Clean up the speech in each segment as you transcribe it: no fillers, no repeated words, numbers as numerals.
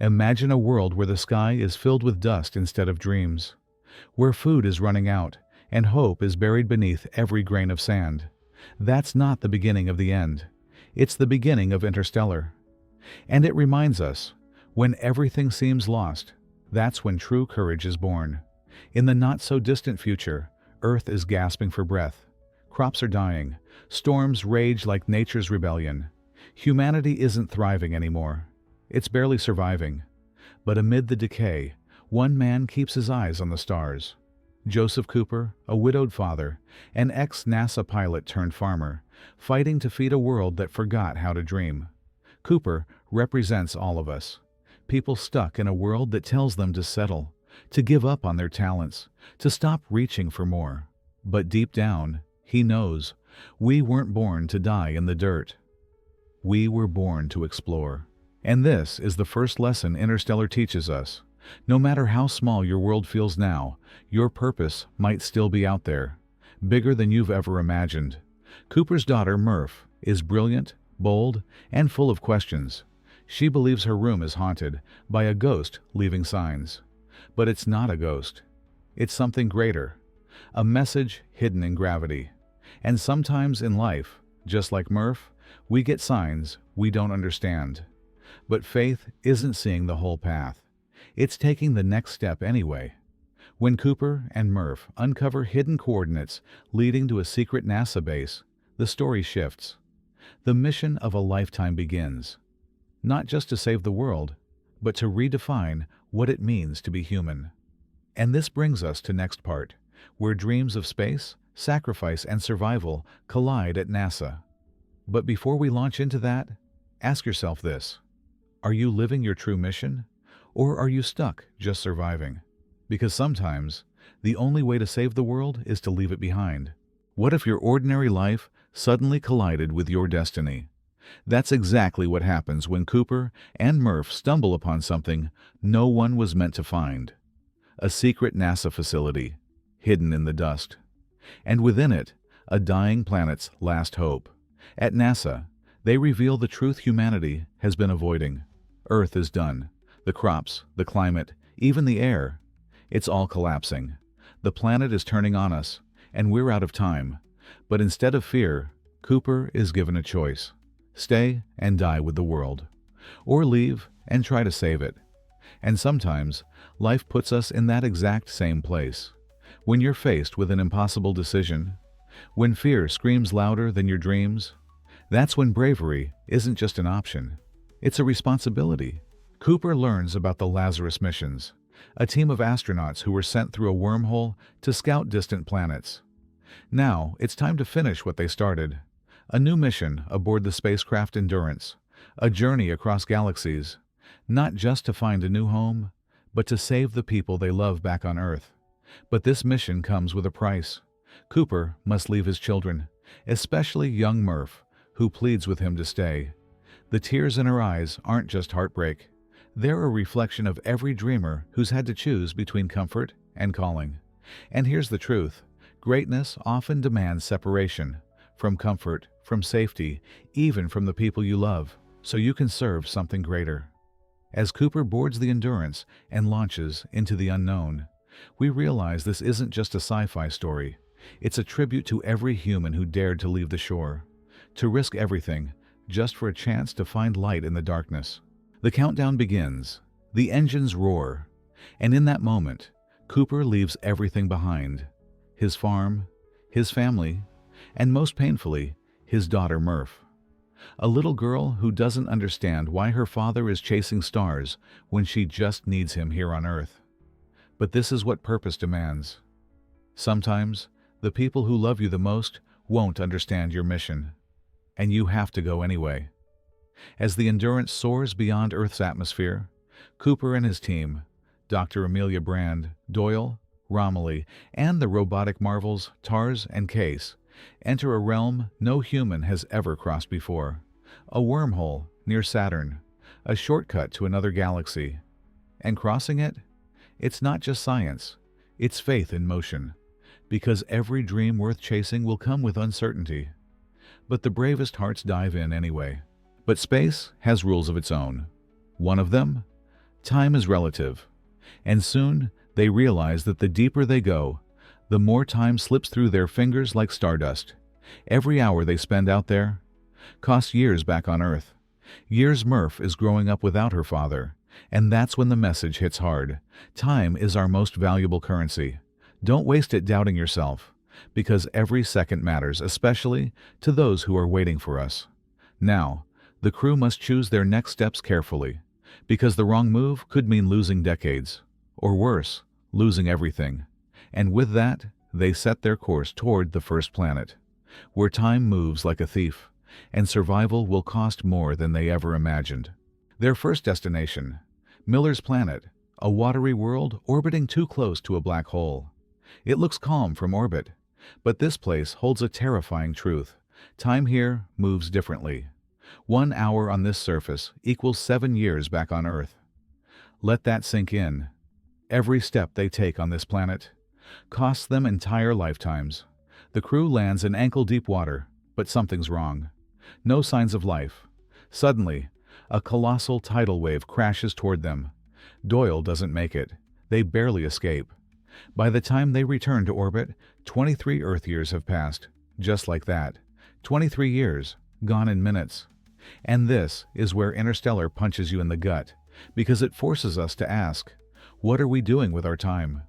Imagine a world where the sky is filled with dust instead of dreams, where food is running out and hope is buried beneath every grain of sand. That's not the beginning of the end. It's the beginning of Interstellar. And it reminds us, when everything seems lost, that's when true courage is born. In the not-so-distant future, Earth is gasping for breath. Crops are dying. Storms rage like nature's rebellion. Humanity isn't thriving anymore. It's barely surviving. But amid the decay, one man keeps his eyes on the stars. Joseph Cooper, a widowed father, an ex-NASA pilot turned farmer, fighting to feed a world that forgot how to dream. Cooper represents all of us. People stuck in a world that tells them to settle, to give up on their talents, to stop reaching for more. But deep down, he knows, we weren't born to die in the dirt. We were born to explore. And this is the first lesson Interstellar teaches us. No matter how small your world feels now, your purpose might still be out there, bigger than you've ever imagined. Cooper's daughter, Murph, is brilliant, bold, and full of questions. She believes her room is haunted by a ghost leaving signs. But it's not a ghost. It's something greater, a message hidden in gravity. And sometimes in life, just like Murph, we get signs we don't understand. But faith isn't seeing the whole path. It's taking the next step anyway. When Cooper and Murph uncover hidden coordinates leading to a secret NASA base, the story shifts. The mission of a lifetime begins. Not just to save the world, but to redefine what it means to be human. And this brings us to next part, where dreams of space, sacrifice, and survival collide at NASA. But before we launch into that, ask yourself this. Are you living your true mission? Or are you stuck just surviving? Because sometimes, the only way to save the world is to leave it behind. What if your ordinary life suddenly collided with your destiny? That's exactly what happens when Cooper and Murph stumble upon something no one was meant to find. A secret NASA facility, hidden in the dust. And within it, a dying planet's last hope. At NASA, they reveal the truth humanity has been avoiding. Earth is done. The crops, the climate, even the air. It's all collapsing. The planet is turning on us, and we're out of time. But instead of fear, Cooper is given a choice. Stay and die with the world. Or leave and try to save it. And sometimes, life puts us in that exact same place. When you're faced with an impossible decision, when fear screams louder than your dreams, that's when bravery isn't just an option. It's a responsibility. Cooper learns about the Lazarus missions, a team of astronauts who were sent through a wormhole to scout distant planets. Now, it's time to finish what they started. A new mission aboard the spacecraft Endurance, a journey across galaxies, not just to find a new home, but to save the people they love back on Earth. But this mission comes with a price. Cooper must leave his children, especially young Murph, who pleads with him to stay. The tears in her eyes aren't just heartbreak. They're a reflection of every dreamer who's had to choose between comfort and calling. And here's the truth. Greatness often demands separation, from comfort, from safety, even from the people you love, so you can serve something greater. As Cooper boards the Endurance and launches into the unknown, we realize this isn't just a sci-fi story. It's a tribute to every human who dared to leave the shore, to risk everything, just for a chance to find light in the darkness. The countdown begins, the engines roar, and in that moment, Cooper leaves everything behind. His farm, his family, and most painfully, his daughter Murph. A little girl who doesn't understand why her father is chasing stars when she just needs him here on Earth. But this is what purpose demands. Sometimes, the people who love you the most won't understand your mission, and you have to go anyway. As the Endurance soars beyond Earth's atmosphere, Cooper and his team, Dr. Amelia Brand, Doyle, Romilly, and the robotic marvels Tars and Case, enter a realm no human has ever crossed before. A wormhole near Saturn, a shortcut to another galaxy. And crossing it? It's not just science, it's faith in motion. Because every dream worth chasing will come with uncertainty. But the bravest hearts dive in anyway. But space has rules of its own. One of them? Time is relative, and soon they realize that the deeper they go, the more time slips through their fingers like stardust. Every hour they spend out there costs years back on Earth. Years Murph is growing up without her father, and that's when the message hits hard. Time is our most valuable currency. Don't waste it doubting yourself, because every second matters, especially to those who are waiting for us. Now, the crew must choose their next steps carefully, because the wrong move could mean losing decades, or worse, losing everything. And with that, they set their course toward the first planet, where time moves like a thief, and survival will cost more than they ever imagined. Their first destination, Miller's Planet, a watery world orbiting too close to a black hole. It looks calm from orbit, but this place holds a terrifying truth. Time here moves differently. 1 hour on this surface equals 7 years back on Earth. Let that sink in. Every step they take on this planet costs them entire lifetimes. The crew lands in ankle-deep water, but something's wrong. No signs of life. Suddenly, a colossal tidal wave crashes toward them. Doyle doesn't make it. They barely escape. By the time they return to orbit, 23 Earth years have passed. Just like that. 23 years, gone in minutes. And this is where Interstellar punches you in the gut, because it forces us to ask, what are we doing with our time?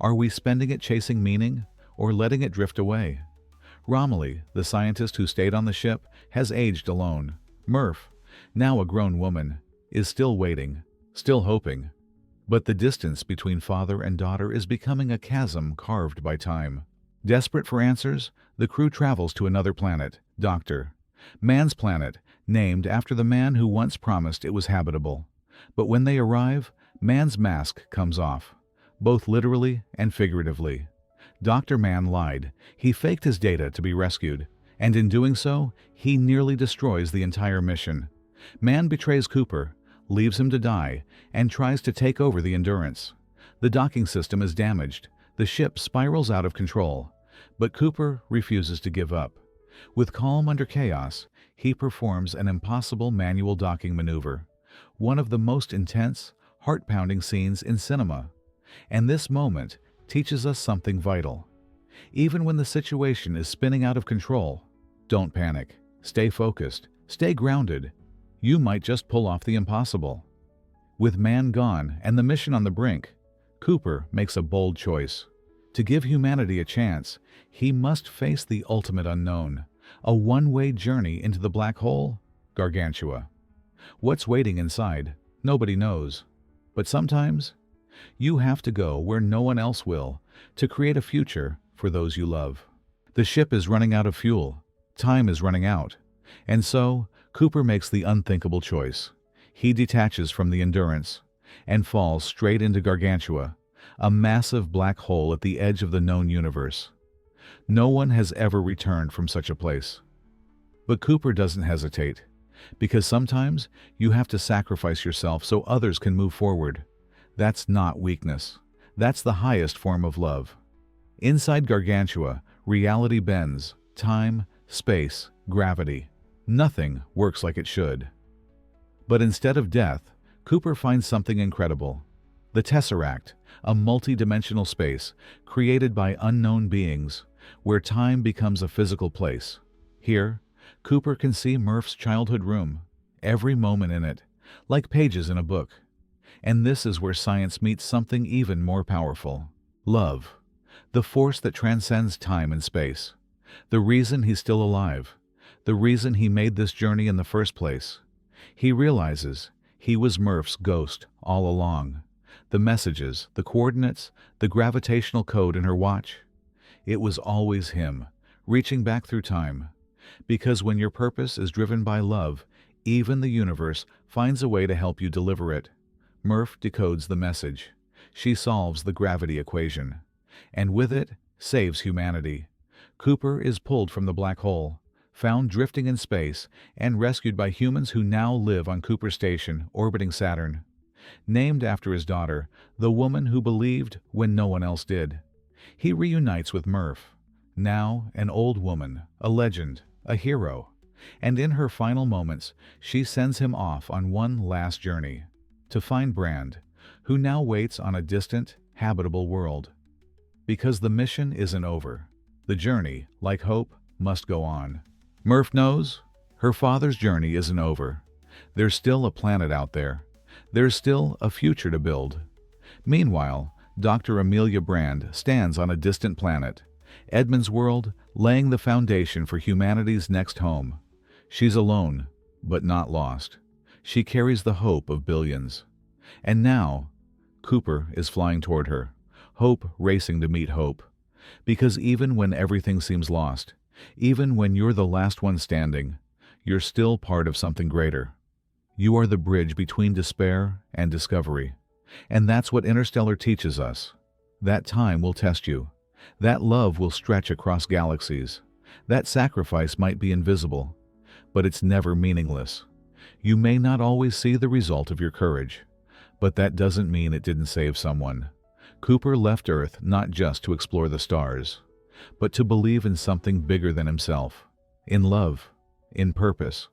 Are we spending it chasing meaning, or letting it drift away? Romilly, the scientist who stayed on the ship, has aged alone. Murph, now a grown woman, is still waiting, still hoping. But the distance between father and daughter is becoming a chasm carved by time. Desperate for answers, the crew travels to another planet, Doctor. Man's planet, named after the man who once promised it was habitable. But when they arrive, Man's mask comes off, both literally and figuratively. Dr. Man lied. He faked his data to be rescued, and in doing so, he nearly destroys the entire mission. Man betrays Cooper, leaves him to die, and tries to take over the Endurance. The docking system is damaged. The ship spirals out of control, but Cooper refuses to give up. With calm under chaos, he performs an impossible manual docking maneuver, one of the most intense, heart-pounding scenes in cinema. And this moment teaches us something vital. Even when the situation is spinning out of control, don't panic. Stay focused. Stay grounded. You might just pull off the impossible. With Man gone and the mission on the brink, Cooper makes a bold choice. To give humanity a chance, he must face the ultimate unknown, a one-way journey into the black hole, Gargantua. What's waiting inside, nobody knows. But sometimes, you have to go where no one else will to create a future for those you love. The ship is running out of fuel. Time is running out. And so, Cooper makes the unthinkable choice. He detaches from the Endurance and falls straight into Gargantua, a massive black hole at the edge of the known universe. No one has ever returned from such a place. But Cooper doesn't hesitate, because sometimes you have to sacrifice yourself so others can move forward. That's not weakness. That's the highest form of love. Inside Gargantua, reality bends. Time, space, gravity. Nothing works like it should. But instead of death, Cooper finds something incredible. The Tesseract, a multi-dimensional space created by unknown beings, where time becomes a physical place. Here, Cooper can see Murph's childhood room, every moment in it, like pages in a book. And this is where science meets something even more powerful. Love. The force that transcends time and space. The reason he's still alive. The reason he made this journey in the first place. He realizes he was Murph's ghost all along. The messages, the coordinates, the gravitational code in her watch. It was always him, reaching back through time. Because when your purpose is driven by love, even the universe finds a way to help you deliver it. Murph decodes the message. She solves the gravity equation. And with it, saves humanity. Cooper is pulled from the black hole, found drifting in space, and rescued by humans who now live on Cooper Station, orbiting Saturn. Named after his daughter, the woman who believed when no one else did. He reunites with Murph, now an old woman, a legend, a hero. And in her final moments, she sends him off on one last journey. to find Brand, who now waits on a distant, habitable world. Because the mission isn't over. The journey, like hope, must go on. Murph knows her father's journey isn't over. There's still a planet out there. There's still a future to build. Meanwhile, Dr. Amelia Brand stands on a distant planet, Edmund's world, laying the foundation for humanity's next home. She's alone, but not lost. She carries the hope of billions. And now, Cooper is flying toward her, hope racing to meet hope. Because even when everything seems lost, even when you're the last one standing, you're still part of something greater. You are the bridge between despair and discovery. And that's what Interstellar teaches us. That time will test you. That love will stretch across galaxies. That sacrifice might be invisible, but it's never meaningless. You may not always see the result of your courage, but that doesn't mean it didn't save someone. Cooper left Earth not just to explore the stars, but to believe in something bigger than himself, in love, in purpose,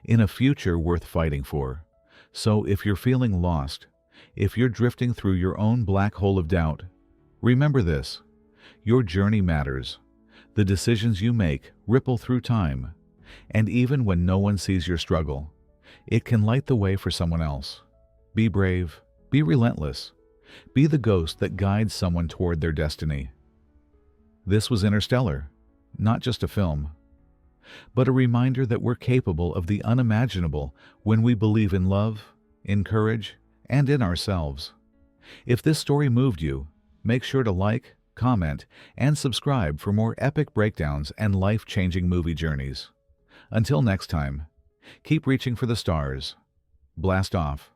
in a future worth fighting for. So if you're feeling lost, if you're drifting through your own black hole of doubt, remember this: your journey matters. The decisions you make ripple through time, and even when no one sees your struggle, it can light the way for someone else. Be brave, be relentless, be the ghost that guides someone toward their destiny. This was Interstellar, not just a film, but a reminder that we're capable of the unimaginable when we believe in love, in courage, and in ourselves. If this story moved you, make sure to like, comment, and subscribe for more epic breakdowns and life-changing movie journeys. Until next time, keep reaching for the stars. Blast off.